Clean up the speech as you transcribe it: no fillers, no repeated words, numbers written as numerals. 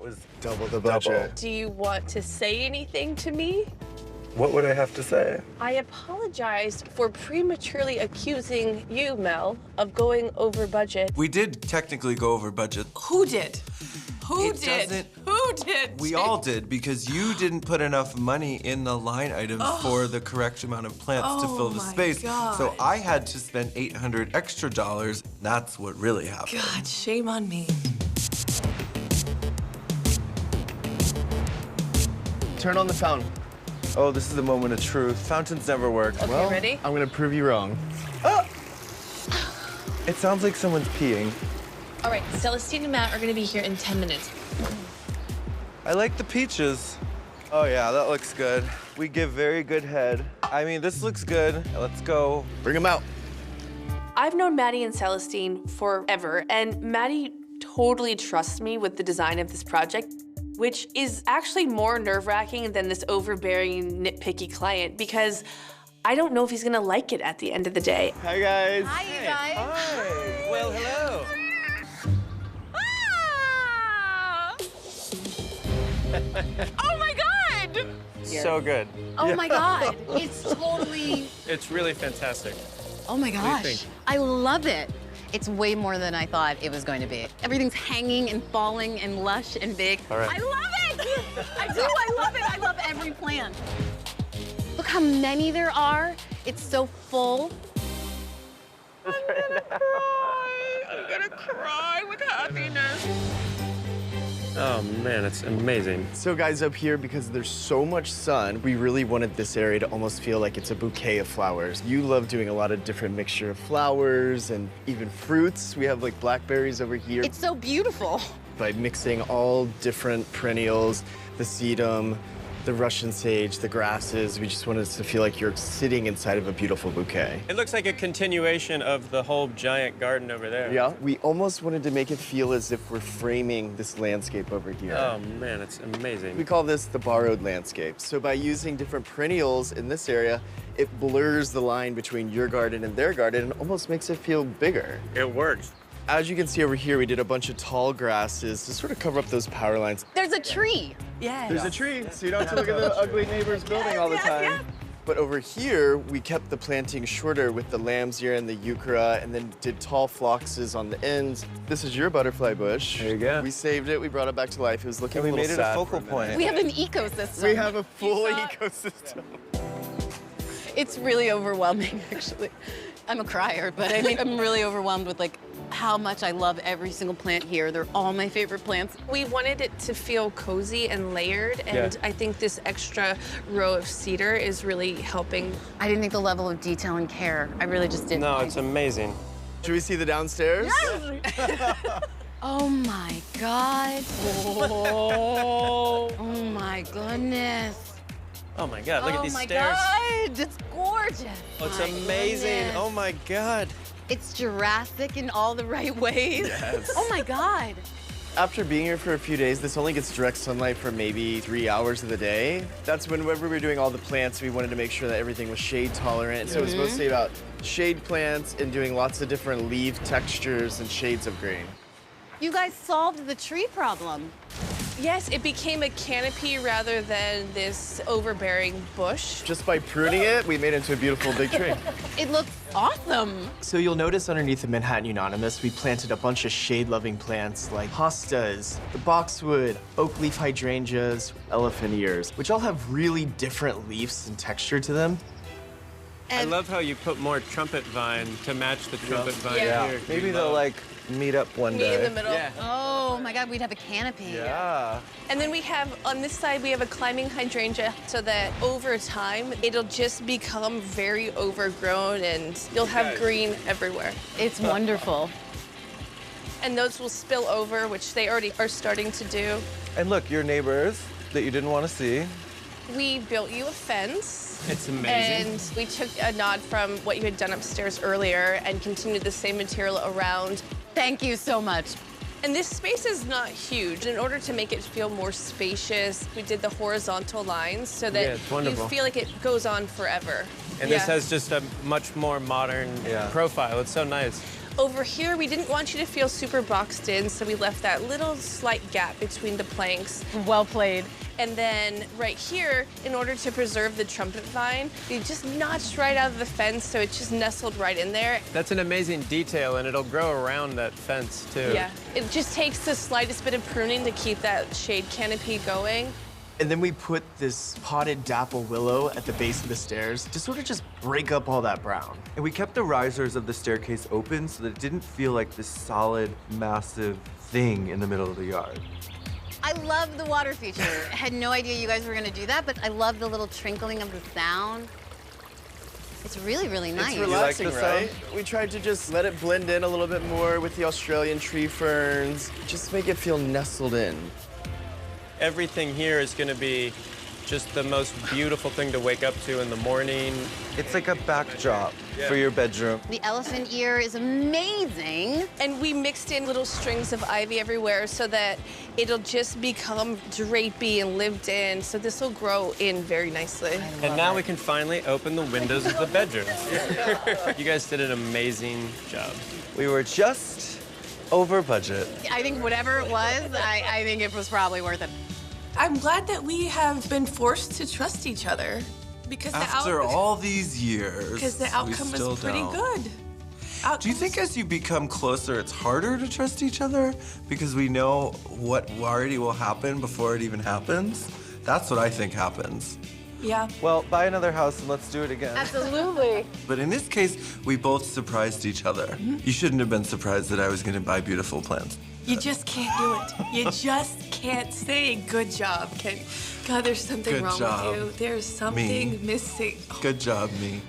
it was double the budget. Do you want to say anything to me? What would I have to say? I apologize for prematurely accusing you, Mel, of going over budget. We did technically go over budget. Who did? Who It did? doesn't- Who did? We all did, because you didn't put enough money in the line items for the correct amount of plants to fill the my space. God. So I had to spend $800 extra. That's what really happened. God, shame on me. Turn on the fountain. Oh, this is the moment of truth. Fountains never work. Okay, Well, ready? I'm gonna prove you wrong. It sounds like someone's peeing. All right, Celestine and Matt are gonna be here in 10 minutes. I like the peaches. Oh yeah, that looks good. We give very good head. I mean, this looks good. Let's go. Bring them out. I've known Maddie and Celestine forever, and Maddie totally trusts me with the design of this project, which is actually more nerve-wracking than this overbearing, nitpicky client, because I don't know if he's gonna like it at the end of the day. Hi, guys. Hi, you guys. Hi. Well, hello. Oh my God! So good. Oh my God! It's totally. It's really fantastic. Oh my do you gosh! think? I love it. It's way more than I thought it was going to be. Everything's hanging and falling and lush and big. All right. I love it! I do, I love it. I love every plant. Look how many there are. It's so full. I'm gonna cry with happiness. Oh man, it's amazing. So guys, up here, because there's so much sun, we really wanted this area to almost feel like it's a bouquet of flowers. You love doing a lot of different mixture of flowers and even fruits. We have like blackberries over here. It's so beautiful. By mixing all different perennials, the sedum, the Russian sage, the grasses, we just wanted it to feel like you're sitting inside of a beautiful bouquet. It looks like a continuation of the whole giant garden over there. Yeah, we almost wanted to make it feel as if we're framing this landscape over here. Oh man, it's amazing. We call this the borrowed landscape. So by using different perennials in this area, it blurs the line between your garden and their garden and almost makes it feel bigger. It works. As you can see over here, we did a bunch of tall grasses to sort of cover up those power lines. There's a tree. Yes. There's a tree, so you don't have to look at the ugly neighbor's building all the time. But over here, we kept the planting shorter with the lamb's-ear and the euchera, and then did tall phloxes on the ends. This is your butterfly bush. There you go. We saved it, we brought it back to life. It was looking And we a little made it a sad focal for minute. point. We have an ecosystem. We have a full You saw- ecosystem. It's really overwhelming, actually. I'm a crier, but I mean, I'm really overwhelmed with like how much I love every single plant here. They're all my favorite plants. We wanted it to feel cozy and layered, and Yeah. I think this extra row of cedar is really helping. I didn't think the level of detail and care. I really just didn't. No, it's amazing. Should we see the downstairs? Oh my God. Oh my goodness. Oh my God, look at these stairs. Oh my God, it's gorgeous. Oh, it's My amazing. goodness. Oh my God. It's Jurassic in all the right ways. Yes. Oh my God. After being here for a few days, this only gets direct sunlight for maybe 3 hours of the day. That's whenever we were doing all the plants, we wanted to make sure that everything was shade tolerant. So it was mostly about shade plants and doing lots of different leaf textures and shades of green. You guys solved the tree problem. Yes, it became a canopy rather than this overbearing bush. Just by pruning it, we made it into a beautiful big tree. It looks awesome. So you'll notice underneath the Manhattan Unanimous, we planted a bunch of shade-loving plants like hostas, the boxwood, oak leaf hydrangeas, elephant ears, which all have really different leaves and texture to them. I love how you put more trumpet vine to match the trumpet vine Yeah. here. Maybe We they'll love- like meet up one Me day. in the middle. Yeah. Oh my God, we'd have a canopy. Yeah. And then we have, on this side, we have a climbing hydrangea so that over time, it'll just become very overgrown and you'll have green everywhere. It's wonderful. And those will spill over, which they already are starting to do. And look, your neighbors that you didn't want to see. We built you a fence. It's amazing. And we took a nod from what you had done upstairs earlier and continued the same material around. Thank you so much. And this space is not huge. In order to make it feel more spacious, we did the horizontal lines so that Yeah, it's wonderful. you feel like it goes on forever. And this has just a much more modern Yeah. profile. It's so nice. Over here, we didn't want you to feel super boxed in, so we left that little slight gap between the planks. Well played. And then right here, in order to preserve the trumpet vine, we just notched right out of the fence, so it just nestled right in there. That's an amazing detail, and it'll grow around that fence, too. Yeah, it just takes the slightest bit of pruning to keep that shade canopy going. And then we put this potted dapple willow at the base of the stairs to sort of just break up all that brown. And we kept the risers of the staircase open so that it didn't feel like this solid, massive thing in the middle of the yard. I love the water feature. I had no idea you guys were gonna do that, but I love the little trickling of the sound. It's really, really nice. It's relaxing, You like the right? We tried to just let it blend in a little bit more with the Australian tree ferns, just make it feel nestled in. Everything here is going to be just the most beautiful thing to wake up to in the morning. It's like a backdrop for your bedroom. The elephant ear is amazing. And we mixed in little strings of ivy everywhere so that it'll just become drapey and lived in. So this will grow in very nicely. And now we can finally open the windows of the bedroom. You guys did an amazing job. We were just over budget. I think whatever it was, I think it was probably worth it. I'm glad that we have been forced to trust each other because After all these years, because the outcome we still was pretty don't. good. Do you think as you become closer, it's harder to trust each other because we know what already will happen before it even happens? That's what I think happens. Yeah. Well, buy another house and let's do it again. Absolutely. But in this case, we both surprised each other. You shouldn't have been surprised that I was going to buy beautiful plants. You just can't do it. You just can't say good job. God, there's something Good wrong job. with you. There's something Me. missing. Good job, me.